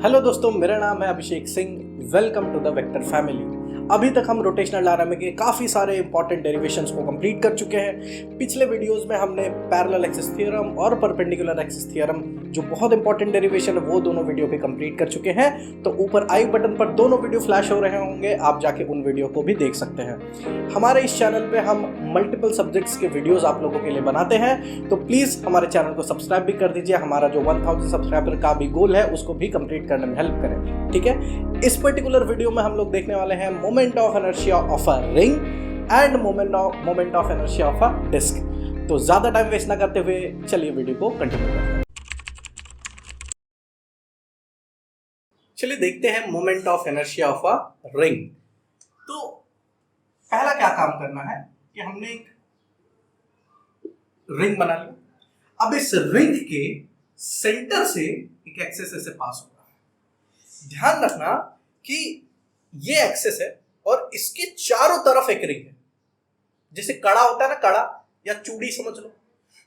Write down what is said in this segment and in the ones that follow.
Hello दोस्तों, मेरा नाम है Abhishek Singh. Welcome to the vector family. अभी तक हम रोटेशनल डायनामिक के काफ़ी सारे इंपॉर्टेंट डेरिवेशंस को कंप्लीट कर चुके हैं। पिछले वीडियोस में हमने पैरेलल एक्सिस थ्योरम और परपेंडिकुलर एक्सिस थ्योरम, जो बहुत इंपॉर्टेंट डेरिवेशन है, वो दोनों वीडियो भी कंप्लीट कर चुके हैं। तो ऊपर आई बटन पर दोनों वीडियो फ्लैश हो रहे होंगे, आप जाके उन वीडियो को भी देख सकते हैं। हमारे इस चैनल पे हम मल्टीपल सब्जेक्ट्स के वीडियोस आप लोगों के लिए बनाते हैं, तो प्लीज़ हमारे चैनल को सब्सक्राइब भी कर दीजिए। हमारा जो 1000 सब्सक्राइबर का भी गोल है, उसको भी कंप्लीट करने में हेल्प करें, ठीक है। इस पर्टिकुलर वीडियो में हम लोग देखने वाले हैं moment of inertia of a ring and moment of inertia of a disc. तो ज्यादा टाइम वेस्ट ना करते हुए चलिए वीडियो को कंटिन्यू करते हैं। चलिए देखते हैं moment of inertia of a ring. तो पहला क्या काम करना है कि हमने एक रिंग बना लिया। अब इस रिंग के सेंटर से एक एक्सिस ऐसे पास हो रहा है। ध्यान रखना कि ये एक्सिस है और इसके चारों तरफ एक रिंग है। जैसे कड़ा होता है ना, कड़ा या चूड़ी समझ लो।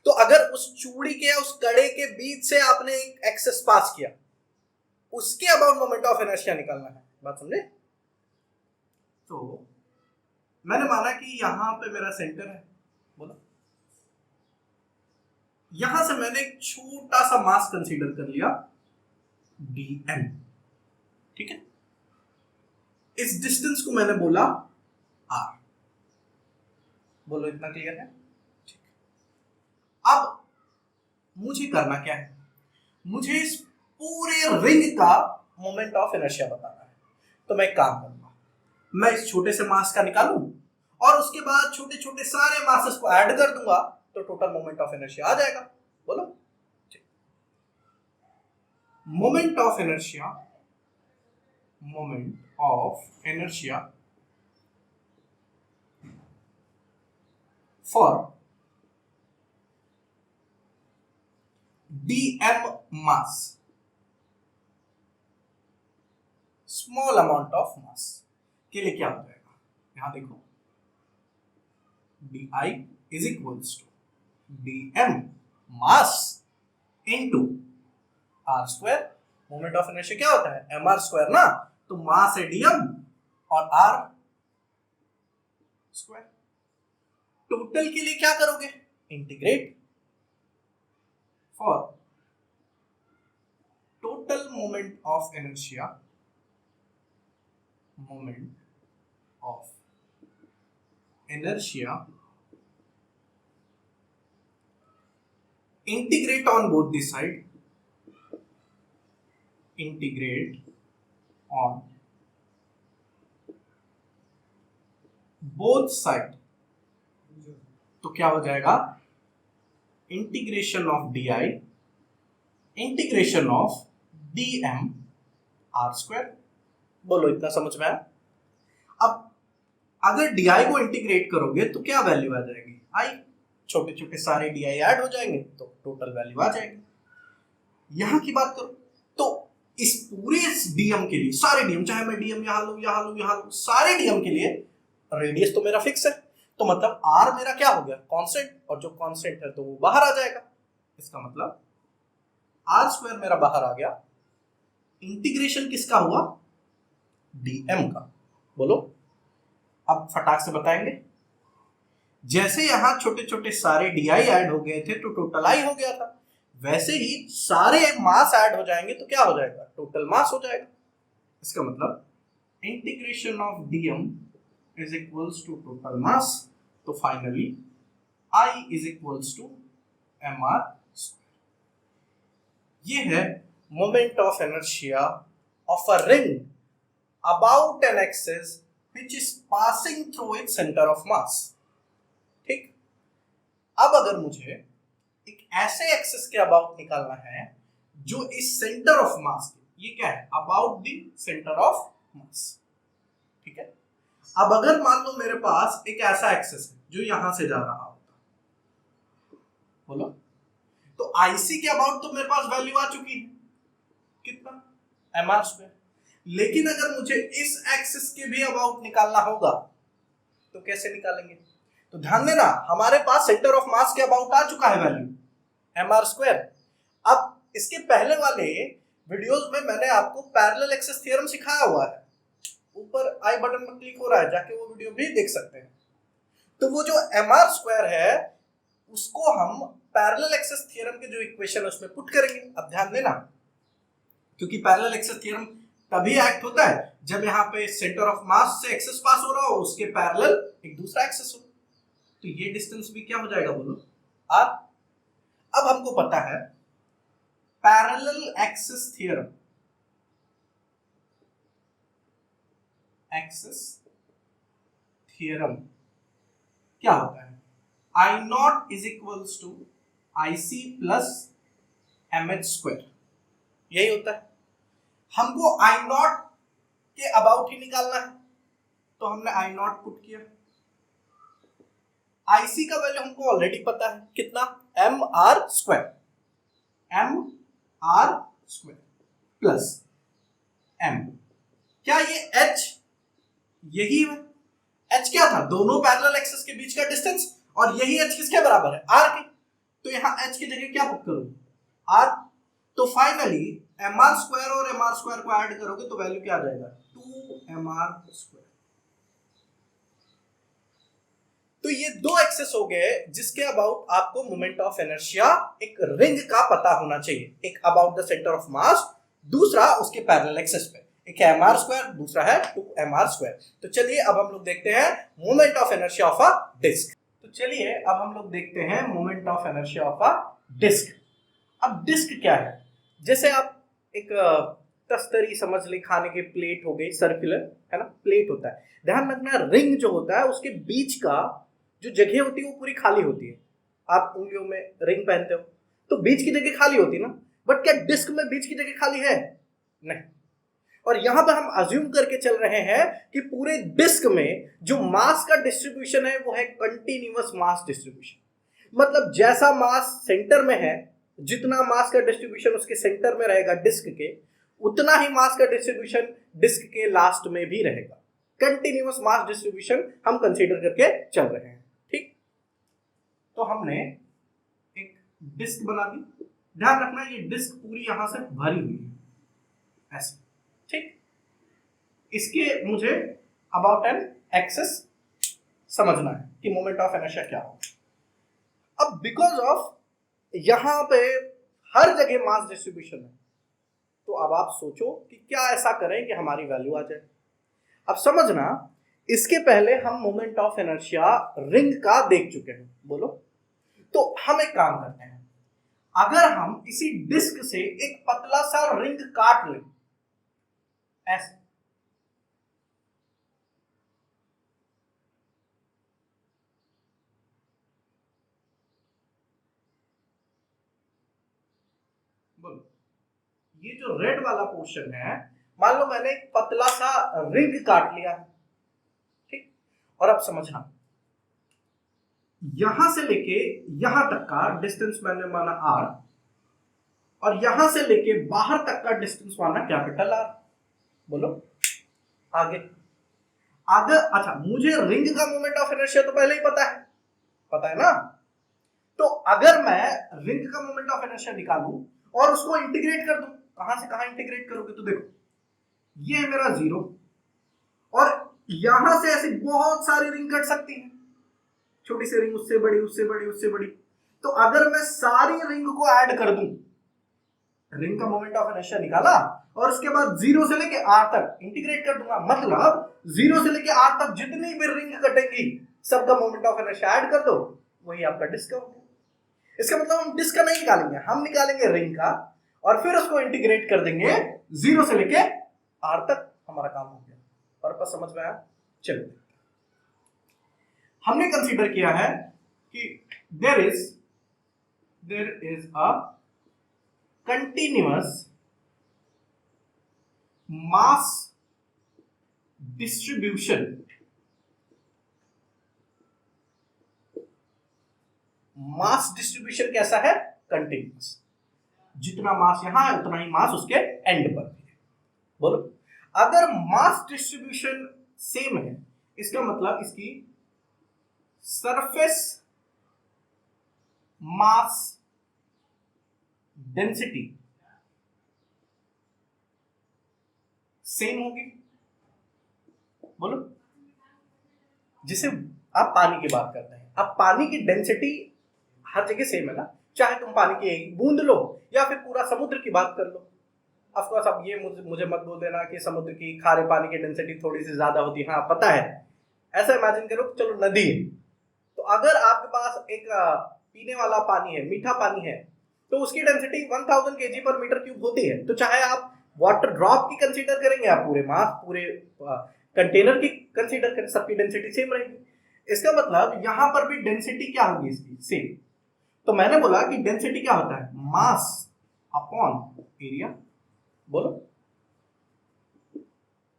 तो अगर उस चूड़ी के या उस कड़े के बीच से आपने एक एक्सिस पास किया, उसके अबाउट मोमेंट ऑफ इनर्शिया निकालना है। बात समझे? तो मैंने माना कि यहां पे मेरा सेंटर है, बोला। यहां से मैंने एक छोटा सा मास कंसीडर कर लिया, dm, ठीक है। इस डिस्टेंस को मैंने बोला r। बोलो, इतना क्लियर है? ठीक। अब मुझे करना क्या है? मुझे इस पूरे रिंग का मोमेंट ऑफ इनर्शिया बताना है। तो मैं एक काम करूंगा, मैं इस छोटे से मास का निकालूं और उसके बाद छोटे छोटे सारे मासेस को ऐड कर दूंगा, तो टोटल मोमेंट ऑफ इनर्शिया आ जाएगा। बोलो, moment of inertia for dm mass, small amount of mass के लिए क्या हो जाएगा? यहां देखो, di is equals to dm mass into r square. Moment of inertia क्या होता है? mr स्क्वायर ना। तो मास है dm और r स्क्वायर। टोटल के लिए क्या करोगे? Integrate for total moment of inertia, integrate on both the side, integrate on both side। तो क्या हो जाएगा? Integration of D I integration of dm r square. बोलो, इतना समझ में आया? अब अगर di को इंटीग्रेट करोगे तो क्या वैल्यू आ जाएगी? i। छोटे छोटे सारे di ऐड हो जाएंगे तो टोटल वैल्यू आ जाएगी। यहां की बात करो तो इस पूरे dm के लिए, सारे dm, चाहे मैं dm यहां लूं, सारे dm के लिए रेडियस तो मेरा फिक्स है। तो मतलब r मेरा क्या हो गया? कांस्टेंट। और जो कांस्टेंट है तो वो बाहर आ जाएगा। इसका मतलब r स्क्वायर मेरा बाहर आ गया। इंटीग्रेशन किसका हुआ? dm का। बोलो, अब फटाक से बताएंगे। जैसे यहां छोटे छोटे सारे di ऐड हो गए थे तो टोटल i हो गया था, वैसे ही सारे मास ऐड हो जाएंगे तो क्या हो जाएगा? टोटल मास हो जाएगा। इसका मतलब integration of dm is equals to total mass। तो finally I is equals to mr square। ये है moment of inertia of a ring about an axis which is passing through its center of mass। ठीक। अब अगर मुझे एक ऐसे axis के अबाउट निकालना है जो इस सेंटर ऑफ मास, ये क्या है? अबाउट द सेंटर ऑफ मास, ठीक है। अब अगर मान लो मेरे पास एक ऐसा एक्सिस है जो यहां से जा रहा होता, बोलो, तो IC के अबाउट तो मेरे पास वैल्यू आ चुकी है, कितना? mr square. लेकिन अगर मुझे इस एक्सिस के भी अबाउट निकालना होगा तो कैसे निकालेंगे? तो ध्यान देना, हमारे पास सेंटर ऑफ मास के अबाउट आ चुका है वैल्यू mr स्क्वायर। अब इसके पहले वाले वीडियोस में मैंने आपको पैरेलल एक्सेस थ्योरम सिखाया हुआ है, ऊपर आई बटन पर क्लिक हो रहा है, जाके वो वीडियो भी देख सकते हैं। तो वो जो mr स्क्वायर है उसको हम पैरेलल एक्सेस थ्योरम के जो इक्वेशन है उसमें पुट करेंगे। अब ध्यान देना, क्योंकि पैरेलल एक्सेस थ्योरम तभी एक्ट होता है जब यहाँ पे सेंटर ऑफ मास से एक्सेस पास हो रहा हो, उसके पैरेलल एक दूसरा एक्सेस हो। तो ये डिस्टेंस भी क्या हो जाएगा बोलो, r। अब हमको पता है parallel axis theorem, axis theorem क्या होता है, I not is equals to IC plus MH square, यही होता है। हमको I नॉट के अबाउट ही निकालना है, तो हमने I नॉट पुट किया। IC का वैल्यू हमको ऑलरेडी पता है, कितना, MR square, MR square plus M, क्या ये H यही है, H क्या था, दोनों पैरेलल एक्सेस के बीच का डिस्टेंस, और यही H किसके बराबर है, R के। तो यहाँ H की जगह क्या पुट करूं, R। तो फाइनली MR स्क्वायर और MR स्क्वायर को ऐड करोगे तो वैल्यू क्या आ जाएगा, 2MR स्क्वायर। तो ये दो एक्सेस हो गए जिसके अबाउट आपको मोमेंट ऑफ इनर्शिया एक रिंग का पता होना चाहिए, एक अबाउट द सेंटर ऑफ मास, दूसरा उसके पैरेलल एक्सेस पे, एक है mr स्क्वायर, दूसरा है 2mr स्क्वायर। तो चलिए अब हम लोग देखते हैं moment of inertia of a disc. तो चलिए अब हम लोग देखते हैं moment of inertia of a disc. अब डिस्क क्या है, जैसे आप एक तस्तरी समझ ले, खाने की प्लेट हो गई सर्कुलर, है ना, प्लेट होता है। ध्यान रखना रिंग जो होता है उसके बीच का जो जगह होती है वो पूरी खाली होती है। आप उंगलियों में रिंग पहनते हो तो बीच की जगह खाली होती है ना, बट क्या डिस्क में बीच की जगह खाली है, नहीं। और यहां पे हम अज्यूम करके चल रहे हैं कि पूरे डिस्क में जो मास का डिस्ट्रीब्यूशन है वो है कंटिन्यूअस मास डिस्ट्रीब्यूशन। मतलब जैसा मास सेंटर में है, जितना मास का डिस्ट्रीब्यूशन उसके सेंटर में रहेगा डिस्क के, उतना ही मास का डिस्ट्रीब्यूशन डिस्क के लास्ट में भी रहेगा। कंटिन्यूअस मास डिस्ट्रीब्यूशन हम कंसीडर करके चल रहे हैं, ठीक। तो हमने एक डिस्क बना दी, ध्यान रखना ये डिस्क पूरी यहां से भरी हुई है ऐसे, ठीक। इसके मुझे अबाउट एन एक्सेस समझना है कि मोमेंट ऑफ इनर्शिया क्या होगा। अब बिकॉज ऑफ यहां पे हर जगह मास डिस्ट्रीब्यूशन है, तो अब आप सोचो कि क्या ऐसा करें कि हमारी वैल्यू आ जाए। अब समझना, इसके पहले हम मोमेंट ऑफ इनर्शिया रिंग का देख चुके हैं, बोलो। तो हम एक काम करते हैं, अगर हम इसी डिस्क से एक पतला सा रिंग काट लें ऐसे, बोलो, ये जो रेड वाला पोर्शन है, मान लो मैंने एक पतला सा रिंग काट लिया है, ठीक। और अब समझना, यहां से लेके यहां तक का डिस्टेंस मैंने माना r, और यहां से लेके बाहर तक का डिस्टेंस माना कैपिटल R। बोलो आगे आगे। अच्छा, मुझे रिंग का मोमेंट ऑफ इनर्शिया तो पहले ही पता है ना। तो अगर मैं रिंग का मोमेंट ऑफ इनर्शिया निकालूं और उसको इंटीग्रेट कर दूं, कहां से कहां इंटीग्रेट करोगे, तो देखो ये है मेरा 0, और यहां से ऐसी बहुत सारी रिंग कट सकती है, छोटी सी रिंग, उससे बड़ी, उससे बड़ी, उससे बड़ी। तो अगर मैं सारी रिंग को ऐड कर दूं, रिंग का मोमेंट ऑफ इनर्शिया निकाला और उसके बाद 0 से लेके r तक इंटीग्रेट कर दूंगा, मतलब 0 से लेके r तक जितनी भी रिंग कटेंगी सबका मोमेंट ऑफ इनर्शिया ऐड कर दो, वही आपका डिस्क हो गया। इसका मतलब हम डिस्क का नहीं निकालेंगे, हम निकालेंगे रिंग का, और फिर उसको इंटीग्रेट कर देंगे 0 से लेके r तक, हमारा काम हो गया। पर्पस समझ में आया। चलिए, हमने कंसीडर किया है कि there is a continuous mass distribution, mass distribution कैसा है, कंटिन्यूअस। जितना मास यहां है उतना ही मास उसके एंड पर भी है। बोलो, अगर मास डिस्ट्रीब्यूशन सेम है, इसका मतलब इसकी सरफेस मास डेंसिटी सेम होगी? बोलो। जिसे आप पानी की बात करते हैं, अब पानी की डेंसिटी हर जगह सेम है ना, चाहे तुम पानी की एक बूंद लो या फिर पूरा समुद्र की बात कर लो। ऑफ कोर्स अब ये मुझे मत बोल देना कि समुद्र की खारे पानी की डेंसिटी थोड़ी सी ज्यादा होती है, हाँ पता है। ऐसा इमेजिन करो कि चलो नदी है, तो अगर आपके पास एक पीने वाला पानी है, मीठा पानी है, तो उसकी डेंसिटी 1000 kg पर मीटर क्यूब होती है। तो चाहे आप वाटर ड्रॉप की कंसीडर करेंगे, आप पूरे मास पूरे कंटेनर की कंसीडर करें, सबकी डेंसिटी सेम रहेगी। इसका मतलब यहां पर भी डेंसिटी क्या होगी इसकी? सेम। तो मैंने बोला कि डेंसिटी क्या होता है? Mass upon area. बोलो।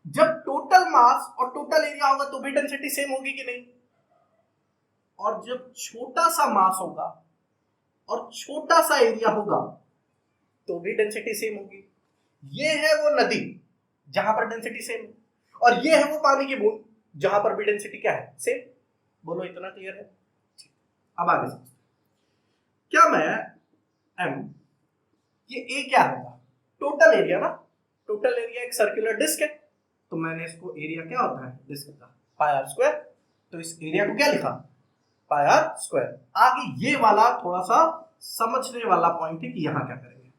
जब टोटल मास और टोटल एरिया होगा तो भी डेंसिटी सेम होगी कि नहीं? और जब छोटा सा मास होगा और छोटा सा एरिया होगा तो भी डेंसिटी सेम होगी। ये है वो नदी जहां पर डेंसिटी सेम, और ये है वो पानी की बूंद जहां पर भी डेंसिटी क्या है? सेम। बोलो, इतना क्लियर है? अब आगे समझते हैं। क्या मैं एम, ये ए क्या होगा? टोटल एरिया ना, टोटल एरिया एक सर्कुलर डिस्क है, तो मैंने इसको एरिया क्या होता है डिस्क का, पाई आर स्क्वायर। तो इस एरिया को क्या लिखा? पाई आर स्क्वायर। आगे ये वाला थोड़ा सा समझने वाला पॉइंट है कि यहां क्या करेंगे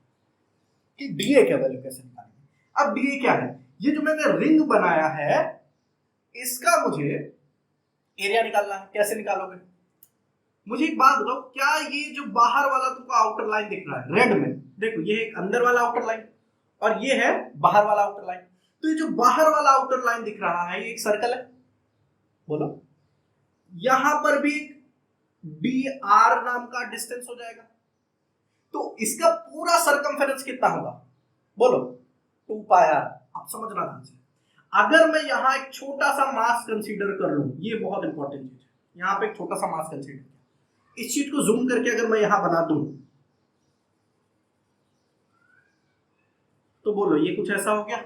कि डीए का वैल्यू कैसे निकालेंगे। अब डीए क्या है? ये जो मैंने रिंग बनाया है इसका मुझे एरिया निकालना है। कैसे निकालोगे? मुझे एक बात बताओ, क्या ये जो बाहर वाला तुमको आउटर लाइन दिख रहा है रेड में, देखो ये एक अंदर वाला आउटर लाइन और ये है बाहर वाला आउटर लाइन। तो ये जो बाहर वाला आउटर लाइन दिख रहा है ये एक सर्कल है। बोलो। यहां पर भी डी आर नाम का डिस्टेंस हो जाएगा, तो इसका पूरा सरकमफेरेंस कितना होगा? बोलो। 2 पाई आर। आप समझना ध्यान से। अगर मैं यहां एक छोटा सा मास कंसीडर कर लूं, ये बहुत इंपॉर्टेंट चीज है, यहां पे एक छोटा सा मास कंसीडर, इस चीज को जूम करके अगर मैं यहां बना दूं तो बोलो ये कुछ ऐसा हो गया।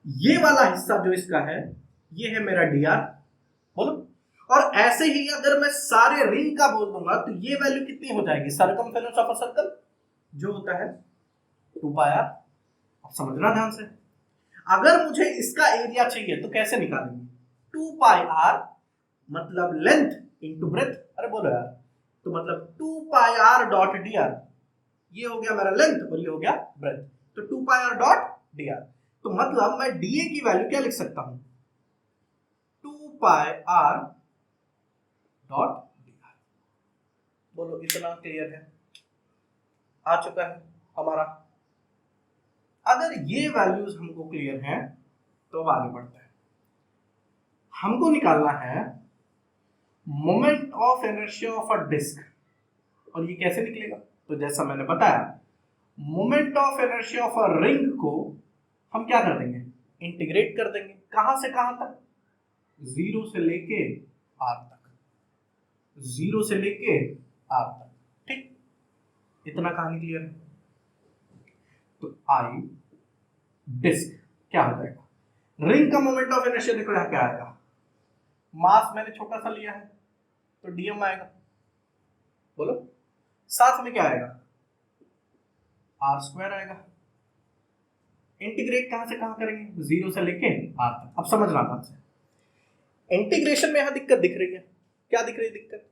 ये वाला हिस्सा जो इसका है ये है मेरा डी आर। बोलो। और ऐसे ही अगर मैं सारे रिंग का बोल दूंगा तो ये वैल्यू कितनी हो जाएगी? सरकमफेरेंस ऑफ अ सर्कल जो होता है 2 पाई आर। अब समझना ध्यान से। अगर मुझे इसका एरिया चाहिए तो कैसे निकालेंगे? 2 पाई आर मतलब लेंथ इंटू ब्रेथ। अरे बोलो यार, तो मतलब 2 pi R dot D are, ये हो गया मेरा लेंथ और ये हो गया ब्रेथ, तो 2 pi R dot D are. तो मतलब मैं डीए की वैल्यू क्या लिख सकता हूं? 2 pi R dot D R. बोलो, इतना क्लियर है? आ चुका है हमारा। अगर ये वैल्यूज हमको क्लियर हैं तो अब आगे बढ़ते हैं। हमको निकालना है moment of inertia of a disc. और ये कैसे निकलेगा? तो जैसा मैंने बताया, moment of inertia of a ring को हम क्या कर देंगे? इंटीग्रेट कर देंगे। कहां से कहां तक? 0 से लेके आर तक। 0 से लेके आर तक। ठीक, इतना कहानी क्लियर है? तो आई डिस्क क्या हो जाएगा? रिंग का मोमेंट ऑफ इनर्शिया देखो यहां क्या आएगा, मास मैंने छोटा सा लिया है तो डीएम आएगा। बोलो। साथ में क्या आएगा? आर स्क्वायर आएगा। इंटीग्रेट कहां से कहां करेंगे? 0 से लेके आर तक। अब समझना था से इंटीग्रेशन में यहां दिक्कत दिख रही है। क्या दिख रही है दिक्कत?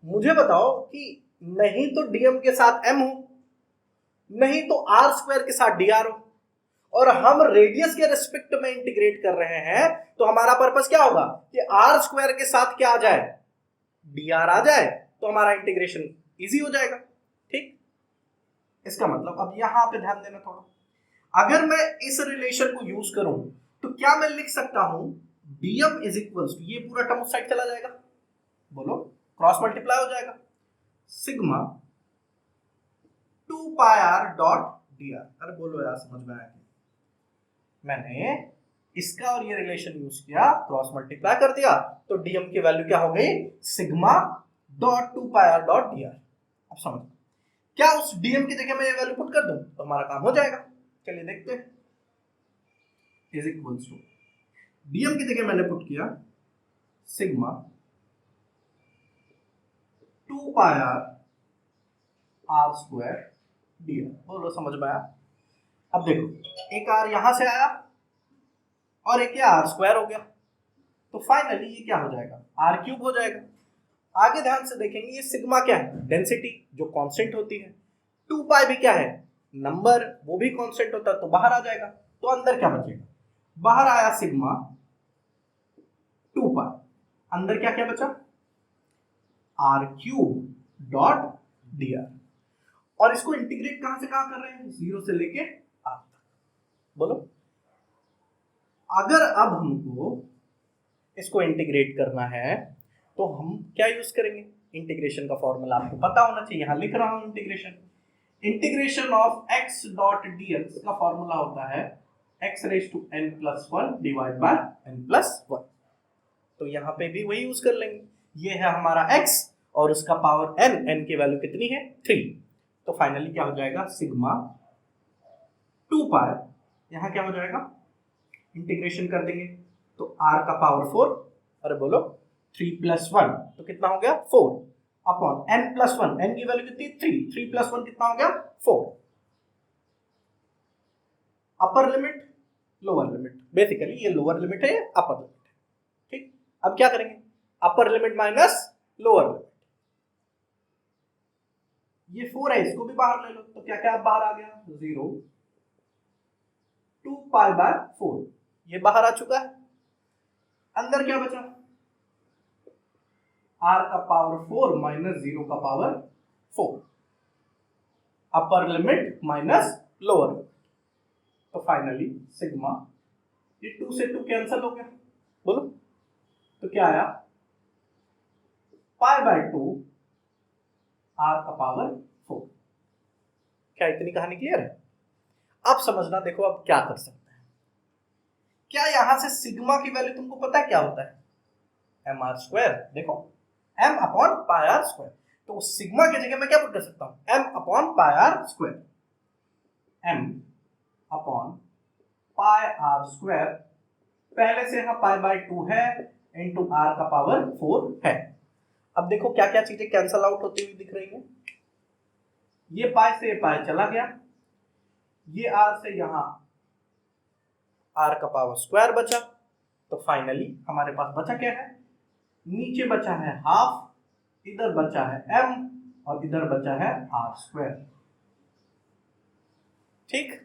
मुझे बताओ कि नहीं तो डीएम के साथ एम हो, नहीं तो आर स्क्वायर के साथ डी आर हो, और हम रेडियस के रिस्पेक्ट में इंटीग्रेट कर रहे हैं, तो हमारा पर्पस क्या होगा कि आर स्क्वायर के साथ क्या आ जाए? डी आर आ जाए, तो हमारा इंटीग्रेशन इजी हो जाएगा। ठीक, इसका मतलब अब यहां पे ध्यान देना थोड़ा। अगर मैं इस रिलेशन को यूज करूं तो क्या मैं लिख सकता हूं डीएम इज इक्वल्स टू, ये पूरा टर्म उस साइड चला जाएगा, बोलो क्रॉस मल्टीप्लाई हो जाएगा, sigma 2 pi R dot D are. अरे बोलो यार, समझ में आया? मैंने इसका और ये रिलेशन यूज किया, क्रॉस मल्टीप्लाई कर दिया, तो डीएम की वैल्यू क्या हो गई? Sigma dot 2 pi R dot D are. अब समझ, क्या उस डीएम की जगह मैं ये वैल्यू पुट कर दूं तो हमारा काम हो जाएगा? चलिए देखते हैं। इज इक्वल्स टू, डीएम की जगह मैंने पुट किया sigma 2 pi R R square D R. बोलो समझ में आया? अब देखो एक आर यहां से आया और एक आर स्क्वायर हो गया, तो फाइनली ये क्या हो जाएगा, आर क्यूब हो जाएगा। आगे ध्यान से देखेंगे ये सिग्मा क्या है, डेंसिटी जो कांस्टेंट होती है, 2 पाई भी क्या है, नंबर, वो भी कांस्टेंट होता है, तो बाहर आ जाएगा। तो अंदर क्या बचेगा, बाहर आया सिग्मा 2 पाई, अंदर क्या क्या बचा, R cube dot D R. और इसको इंटीग्रेट कहां से कहां कर रहे हैं, 0 से लेके आर तक। बोलो अगर अब हमको इसको इंटीग्रेट करना है तो हम क्या यूज करेंगे, इंटीग्रेशन का फॉर्मूला आपको पता होना चाहिए, यहां लिख रहा हूं integration of x dot dx का फॉर्मूला होता है x raise to n plus 1 divide by n plus 1। तो यहां पे भी वही यूज कर लेंगे, ये है हमारा x और उसका पावर n की वैल्यू कितनी है 3। तो फाइनली क्या हो जाएगा, सिग्मा 2 पाई, यहां क्या हो जाएगा, इंटीग्रेशन कर देंगे तो r का पावर 4, अरे बोलो 3 प्लस 1 तो कितना हो गया 4 अपॉन n प्लस 1, n की वैल्यू कितनी 3 प्लस 1 कितना हो गया 4। Upper limit lower limit, basically ये लोअर लिमिट है, अपर लिमिट है, ठीक। अब क्या करेंगे, upper limit minus lower limit, ये 4 है इसको भी बाहर ले लो, तो क्या क्या बाहर आ गया 0, 2 पाई बाय 4 ये बाहर आ चुका है। अंदर क्या बचा, r का पावर 4 माइनस 0 का power 4, upper limit minus lower limit. तो फाइनली सिग्मा, ये 2 से 2 कैंसिल हो गया, बोलो तो क्या आया, पाई बाय 2 r का पावर 4। क्या इतनी कहानी क्लियर है? अब समझना, देखो अब क्या कर सकते हैं, क्या यहां से सिग्मा की वैल्यू तुमको पता है क्या होता है, एम आर स्क्वायर। देखो m upon pi R square, तो सिग्मा की जगह मैं क्या पुट कर सकता हूं, m upon pi R square, m upon pi R square, पहले से यहां पाई बाय 2 है इनटू r का पावर 4 है। अब देखो क्या क्या चीजें कैंसल आउट होती हुई दिख रही हैं, ये पाई से ये पाई चला गया, ये r से यहां r का पावर स्क्वायर बचा, तो फाइनली हमारे पास बचा क्या है, नीचे बचा है हाफ, इधर बचा है m और इधर बचा है r स्क्वायर, ठीक।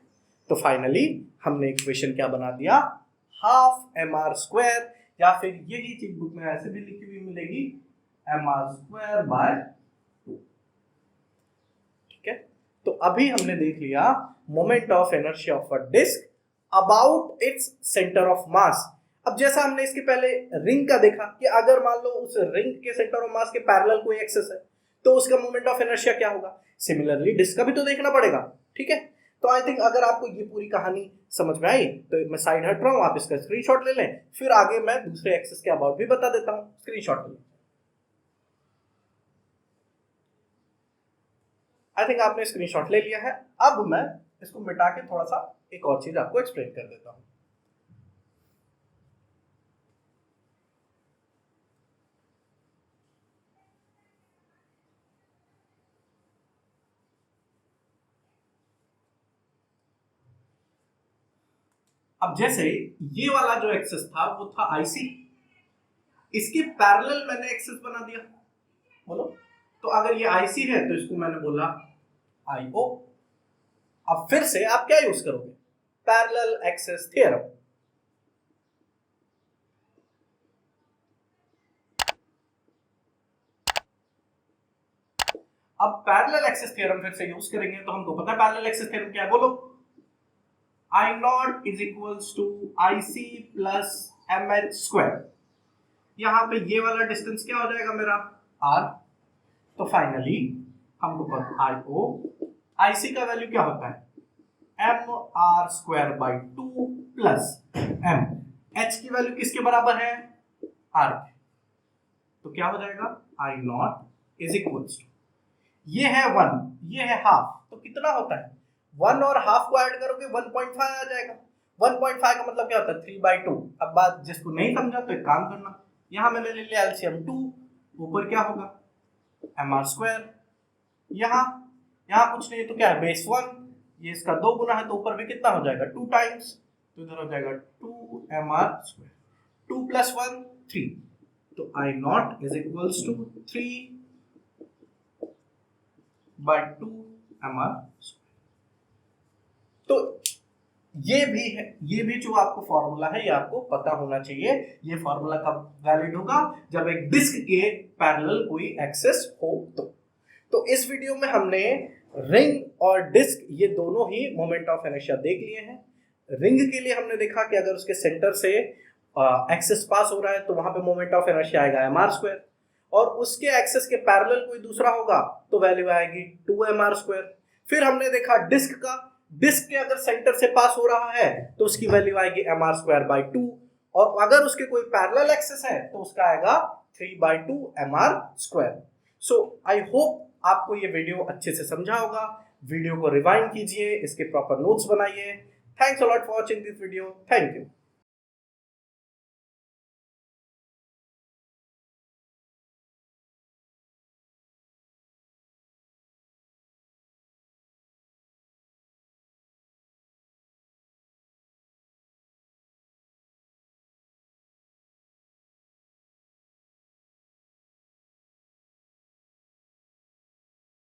तो फाइनली हमने इक्वेशन क्या बना दिया, हाफ एम आर स्क्वायर, या फिर यही चीज बुक में ऐसे भी लिखी हुई मिलेगी एम आर स्क्वायर बाय 2, ठीक है। तो अभी हमने देख लिया moment of inertia of a disc about its centre of mass. अब जैसा हमने इसके पहले रिंग का देखा कि अगर मान लो उस रिंग के सेंटर ऑफ मास के पैरेलल कोई एक्सिस है तो उसका मोमेंट ऑफ इनर्शिया क्या होगा, सिमिलरली डिस्क का भी तो देखना पड़ेगा, ठीक है। तो आई थिंक अगर आपको ये पूरी कहानी समझ में आई तो मैं साइड हट रहा हूं, आप इसका स्क्रीनशॉट ले लें, फिर आगे मैं दूसरे एक्सिस के अबाउट भी बता देता हूं, स्क्रीनशॉट ले लें। आई थिंक आपने स्क्रीनशॉट ले लिया है। अब मैं इसको मिटा के थोड़ा सा एक और चीज आपको एक्सप्लेन कर देता हूं। अब जैसे ये वाला जो एक्सिस था वो था आईसी, इसके पैरेलल मैंने एक्सिस बना दिया, बोलो तो अगर ये आईसी है तो इसको मैंने बोला आईओ। अब फिर से आप क्या यूज करोगे, पैरेलल एक्सिस थ्योरम। अब पैरेलल एक्सिस थ्योरम फिर से यूज करेंगे तो हमको पता है पैरेलल एक्सिस थ्योरम क्या है, बोलो I not is equals to I C plus M H square. यहां पे ये वाला डिस्टेंस क्या हो जाएगा मेरा r, तो फाइनली हमको पता आई ओ, आई सी का वैल्यू क्या होता है M R square by 2 plus M, H की वैल्यू किसके बराबर है r के, तो क्या हो जाएगा I naught is equals to, ये है 1 ये है हाफ, तो कितना होता है 1 और हाफ को ऐड करोगे 1.5 आ जाएगा। 1.5 का मतलब क्या होता है 3/2। अब बात जिसको नहीं समझा तो एक काम करना, यहां मैंने ले लिया एलसीएम 2, ऊपर क्या होगा एम आर स्क्वायर, यहां कुछ नहीं तो क्या है बेस 1, ये इसका 2 गुना है तो ऊपर भी कितना हो जाएगा 2 टाइम्स, तो इधर हो जाएगा 2mr²। 2 + 1 3, तो I0 is equals to 3/2mr²। तो ये भी है, ये भी जो आपको फॉर्मूला है ये आपको पता होना चाहिए। ये फॉर्मूला कब वैलिड होगा, जब एक डिस्क के पैरेलल कोई एक्सिस हो तो इस वीडियो में हमने रिंग और डिस्क ये दोनों ही मोमेंट ऑफ इनर्शिया देख लिए हैं। रिंग के लिए हमने देखा कि अगर उसके सेंटर से एक्सिस पास हो रहा है तो वहां पे मोमेंट ऑफ इनर्शिया आएगा mr², और उसके एक्सिस के पैरेलल कोई दूसरा होगा तो वैल्यू आएगी 2mr²। फिर हमने देखा डिस्क का, डिस्क के अगर सेंटर से पास हो रहा है तो उसकी वैल्यू आएगी mr²/2, और अगर उसके कोई पैरेलल एक्सिस है तो उसका आएगा 3/2mr²। सो आई होप आपको ये वीडियो अच्छे से समझा होगा। वीडियो को रिवाइंड कीजिए, इसके प्रॉपर नोट्स बनाइए। Thanks a lot for watching this video. Thank you.